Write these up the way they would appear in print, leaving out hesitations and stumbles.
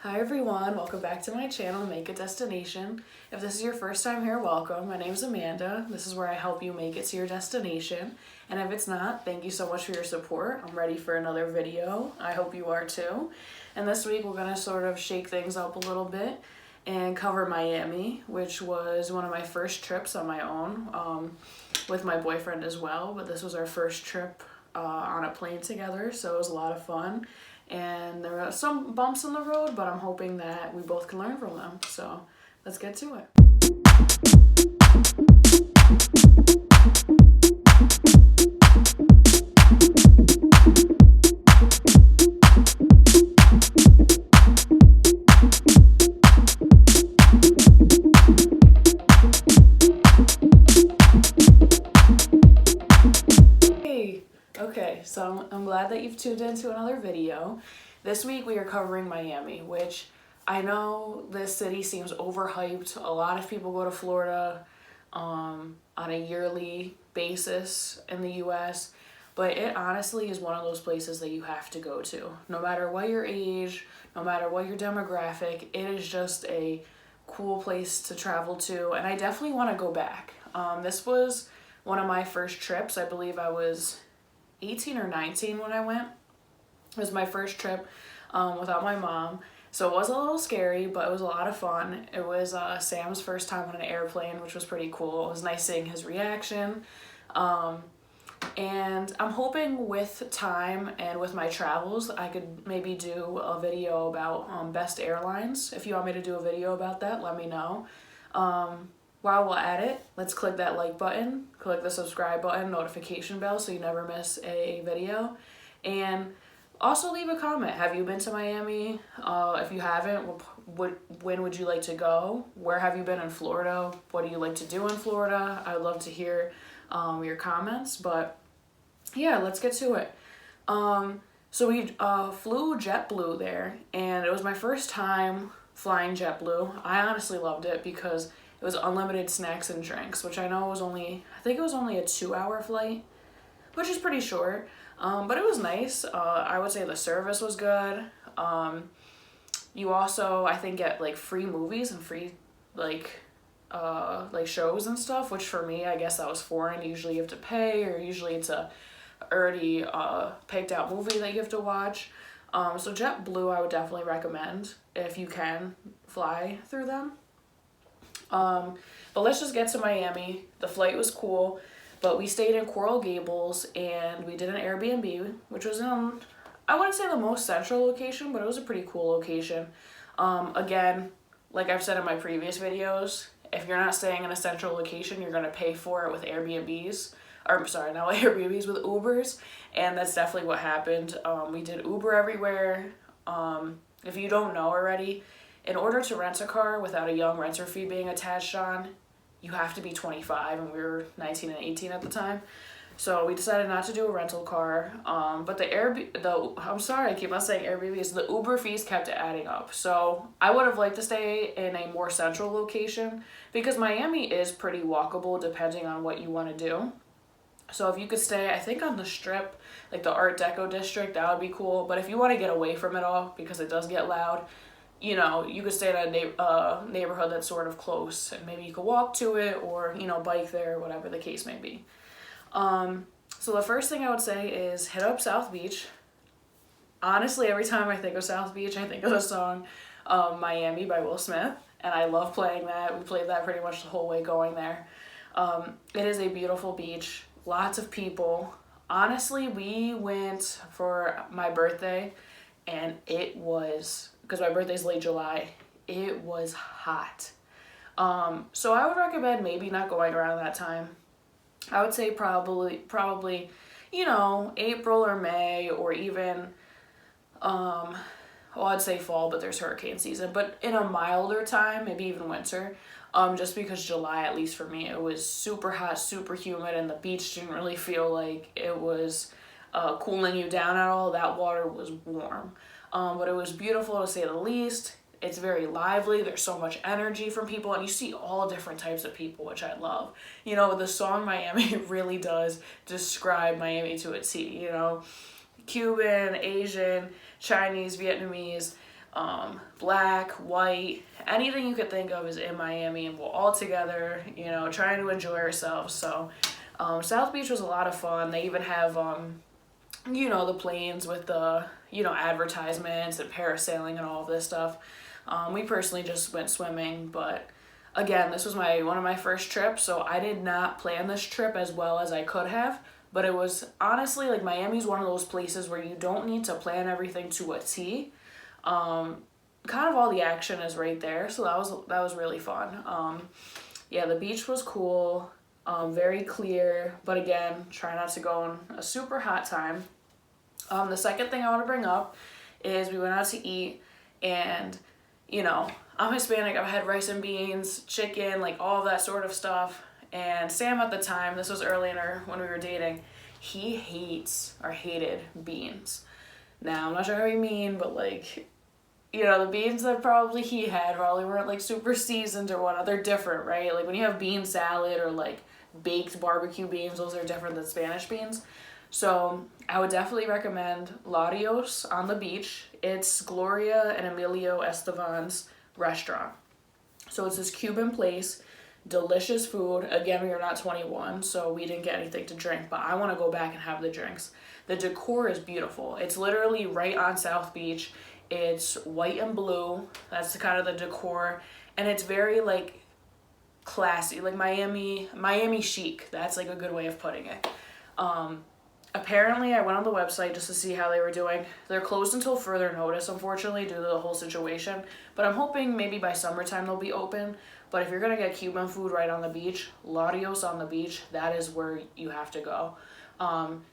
Hi everyone, welcome back to my channel, Make a Destination. If this is your first time here, welcome. My name is Amanda. This is where I help you make it to your destination. And if it's not, thank you so much for your support. I'm ready for another video. I hope you are too. And this week we're going to sort of shake things up a little bit and cover Miami, which was one of my first trips on my own, with my boyfriend as well. But this was our first trip on a plane together, so it was a lot of fun. And there are some bumps in the road, but I'm hoping that we both can learn from them. So let's get to it. Okay, so I'm glad that you've tuned into another video. This week we are covering Miami, which I know this city seems overhyped. A lot of people go to Florida on a yearly basis in the US, but it honestly is one of those places that you have to go to. No matter what your age, no matter what your demographic, it is just a cool place to travel to, and I definitely want to go back. This was one of my first trips. I believe I was 18 or 19 when I went. It was my first trip without my mom, so it was a little scary, but it was a lot of fun. It was Sam's first time on an airplane, which was pretty cool. It was nice seeing his reaction, and I'm hoping with time and with my travels I could maybe do a video about best airlines. If you want me to do a video about that, let me know. While we're at it, let's click that like button, click the subscribe button, notification bell so you never miss a video, and also leave a comment. Have you been to Miami? If you haven't, when would you like to go? Where have you been in Florida? What do you like to do in Florida? I'd love to hear your comments, but yeah, let's get to it. So we flew JetBlue there, and it was my first time flying JetBlue. I honestly loved it because it was unlimited snacks and drinks, which I know was I think it was only a 2-hour flight, which is pretty short, but it was nice. I would say the service was good. You also, I think, get like free movies and free like shows and stuff, which for me, I guess that was foreign. Usually you have to pay, or usually it's a already picked out movie that you have to watch. So JetBlue I would definitely recommend if you can fly through them. But let's just get to Miami. The flight was cool, but we stayed in Coral Gables and we did an Airbnb, which was in, I wouldn't say the most central location, but it was a pretty cool location. Again, like I've said in my previous videos, if you're not staying in a central location, you're going to pay for it with Airbnbs. Or, sorry, not with Airbnbs, with Ubers. And that's definitely what happened. We did Uber everywhere. If you don't know already, in order to rent a car without a young renter fee being attached on, you have to be 25, and we were 19 and 18 at the time. So we decided not to do a rental car. But I'm sorry, I keep on saying Airbnbs, the Uber fees kept adding up. So I would have liked to stay in a more central location because Miami is pretty walkable depending on what you want to do. So if you could stay, I think, on the Strip, like the Art Deco district, that would be cool. But if you want to get away from it all because it does get loud, you know, you could stay in a neighborhood that's sort of close, and maybe you could walk to it or, you know, bike there, whatever the case may be. So the first thing I would say is hit up South Beach. Honestly, every time I think of South Beach, I think of the song Miami by Will Smith, and I love playing that. We played that pretty much the whole way going there. It is a beautiful beach, lots of people. Honestly, we went for my birthday, and it was, because my birthday's late July, it was hot. So I would recommend maybe not going around that time. I would say probably, you know, April or May, or even, well, I'd say fall, but there's hurricane season, but in a milder time, maybe even winter, just because July, at least for me, it was super hot, super humid, and the beach didn't really feel like it was cooling you down at all. That water was warm. But it was beautiful to say the least. It's very lively. There's so much energy from people, and you see all different types of people, which I love. You know, the song Miami really does describe Miami to a T, you know. Cuban, Asian, Chinese, Vietnamese, black, white, anything you could think of is in Miami, and we're all together, you know, trying to enjoy ourselves. So South Beach was a lot of fun. They even have, you know, the planes with the, you know, advertisements and parasailing and all of this stuff. We personally just went swimming, but again, this was one of my first trips, so I did not plan this trip as well as I could have. But it was honestly, like, Miami's one of those places where you don't need to plan everything to a T. Kind of all the action is right there, so that was really fun. Yeah, the beach was cool, very clear, but again, try not to go on a super hot time. The second thing I want to bring up is we went out to eat, and, you know, I'm Hispanic, I've had rice and beans, chicken, like all of that sort of stuff. And Sam at the time, this was earlier when we were dating, he hated beans. Now, I'm not sure how you mean, but like, you know, the beans that probably he had probably weren't like super seasoned or whatnot. They're different, right? Like when you have bean salad or like baked barbecue beans, those are different than Spanish beans. So I would definitely recommend Larios on the beach. It's Gloria and Emilio Estevan's restaurant. So it's this Cuban place, delicious food. Again, we are not 21, so we didn't get anything to drink, but I want to go back and have the drinks. The decor is beautiful. It's literally right on South Beach. It's white and blue. That's the kind of the decor, and it's very like classy, like Miami chic. That's like a good way of putting it. Apparently, I went on the website just to see how they were doing. They're closed until further notice, unfortunately, due to the whole situation. But I'm hoping maybe by summertime they'll be open. But if you're going to get Cuban food right on the beach, Larios on the beach, that is where you have to go.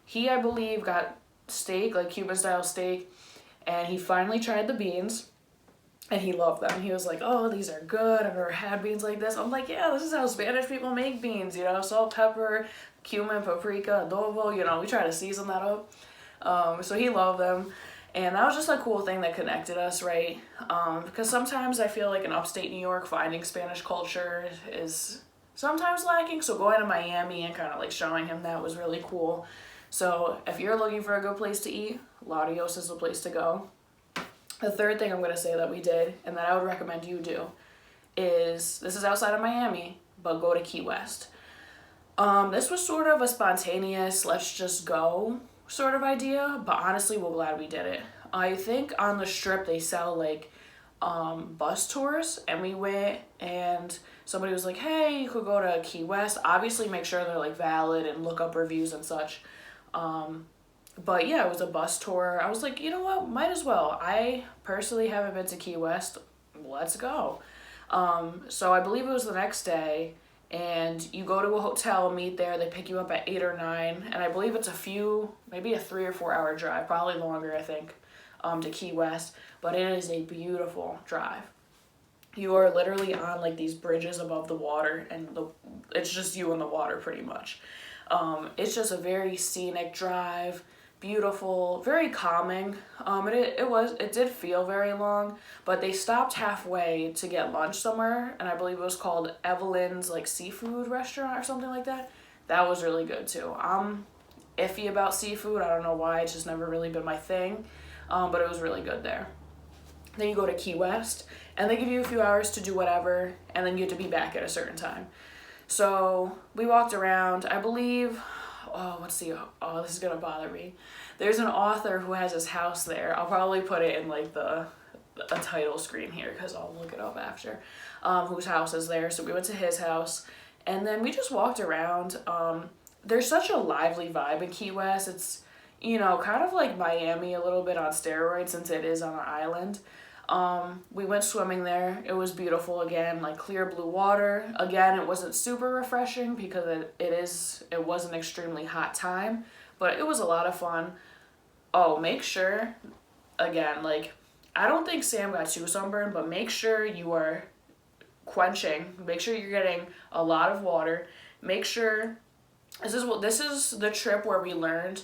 He, I believe, got steak, like Cuban-style steak, and he finally tried the beans, and he loved them. He was like, oh, these are good. I've never had beans like this. I'm like, yeah, this is how Spanish people make beans, you know, salt, pepper, cumin, paprika, adobo, you know, we try to season that up. So he loved them. And that was just a cool thing that connected us, right? Because sometimes I feel like in upstate New York, finding Spanish culture is sometimes lacking. So going to Miami and kind of like showing him that was really cool. So if you're looking for a good place to eat, Larios is the place to go. The third thing I'm going to say that we did, and that I would recommend you do, is, this is outside of Miami, but go to Key West. This was sort of a spontaneous, let's just go sort of idea, but honestly, we're glad we did it. I think on the Strip they sell like bus tours, and we went, and somebody was like, hey, you could go to Key West. Obviously make sure they're like valid and look up reviews and such. But yeah, it was a bus tour. I was like, you know what, might as well. I personally haven't been to Key West. Let's go. So I believe it was the next day, and you go to a hotel, meet there, they pick you up at 8 or 9, and I believe it's maybe a 3 or 4 hour drive, probably longer, I think, to Key West, but it is a beautiful drive. You are literally on like these bridges above the water, and it's just you in the water pretty much. It's just a very scenic drive, beautiful, very calming. It did feel very long, but they stopped halfway to get lunch somewhere, and I believe it was called Evelyn's like seafood restaurant or something like that. That was really good too. I'm iffy about seafood. I don't know why. It's just never really been my thing, but it was really good there. Then you go to Key West, and they give you a few hours to do whatever, and then you have to be back at a certain time. So we walked around. I believe, this is gonna bother me. There's an author who has his house there. I'll probably put it in like a title screen here because I'll look it up after. Whose house is there? So we went to his house, and then we just walked around. There's such a lively vibe in Key West. It's, you know, kind of like Miami a little bit on steroids since it is on an island. We went swimming there. It was beautiful again, like clear blue water. Again, it wasn't super refreshing because it was an extremely hot time, but it was a lot of fun. Oh, make sure, again, like, I don't think Sam got too sunburned, but make sure you are quenching. Make sure you're getting a lot of water. Make sure, this is the trip where we learned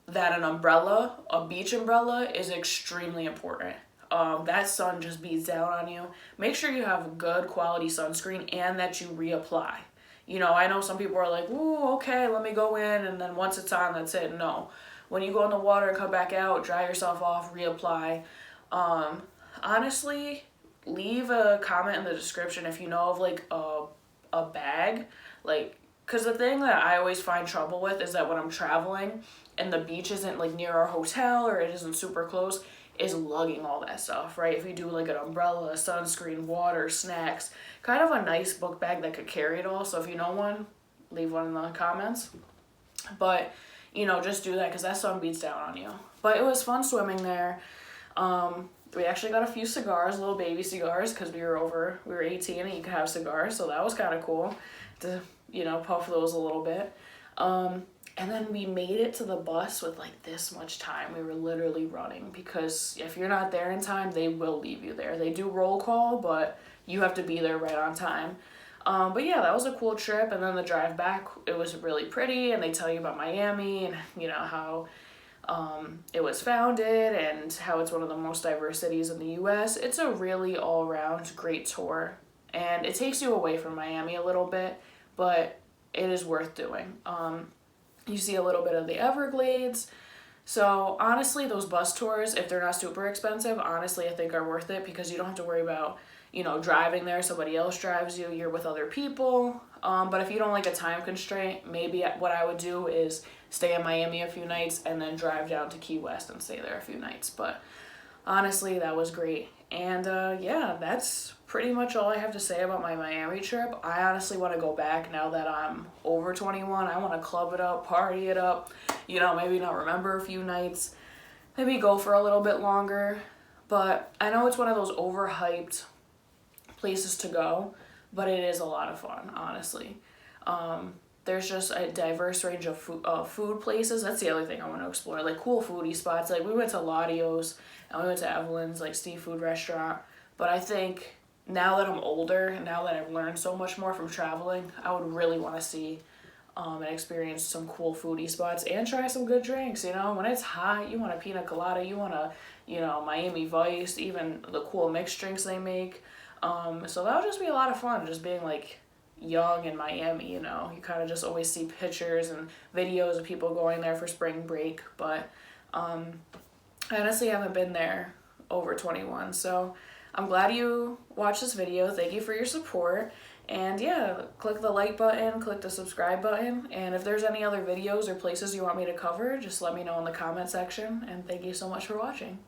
that a beach umbrella is extremely important. That sun just beats down on you. Make sure you have good quality sunscreen and that you reapply. You know, I know some people are like, ooh, okay, let me go in, and then once it's on, that's it. No. When you go in the water and come back out, dry yourself off, reapply. honestly, leave a comment in the description if you know of like a bag, like, because the thing that I always find trouble with is that when I'm traveling and the beach isn't like near our hotel or it isn't super close, is lugging all that stuff, right? If you do like an umbrella, sunscreen, water, snacks, kind of a nice book bag that could carry it all. So if you know one, leave one in the comments. But, you know, just do that because that sun beats down on you. But it was fun swimming there. We actually got a few cigars, little baby cigars, because we were 18 and you could have cigars, so that was kind of cool to, you know, puff those a little bit. And then we made it to the bus with like this much time. We were literally running because if you're not there in time, they will leave you there. They do roll call, but you have to be there right on time. But yeah, that was a cool trip. And then the drive back, it was really pretty, and they tell you about Miami and, you know, how it was founded and how it's one of the most diverse cities in the US. It's a really all-around great tour, and it takes you away from Miami a little bit, but it is worth doing. You see a little bit of the Everglades. So honestly, those bus tours, if they're not super expensive, honestly, I think are worth it because you don't have to worry about, you know, driving there. Somebody else drives you. You're with other people. But if you don't like a time constraint, maybe what I would do is stay in Miami a few nights and then drive down to Key West and stay there a few nights. But honestly, that was great. And yeah, that's pretty much all I have to say about my Miami trip. I honestly want to go back now that I'm over 21. I want to club it up, party it up, you know, maybe not remember a few nights, maybe go for a little bit longer. But I know it's one of those overhyped places to go, but it is a lot of fun, honestly. There's just a diverse range of food places. That's the other thing I want to explore, like cool foodie spots. Like we went to Ladio's and we went to Evelyn's, like seafood restaurant. But I think now that I'm older, and now that I've learned so much more from traveling, I would really want to see and experience some cool foodie spots and try some good drinks. You know, when it's hot, you want a pina colada, you want a, you know, Miami Vice, even the cool mixed drinks they make. So that would just be a lot of fun, just being like young in Miami, you know. You kind of just always see pictures and videos of people going there for spring break, but I honestly haven't been there over 21, so I'm glad you watched this video. Thank you for your support, and yeah, click the like button, click the subscribe button, and if there's any other videos or places you want me to cover, just let me know in the comment section, and thank you so much for watching.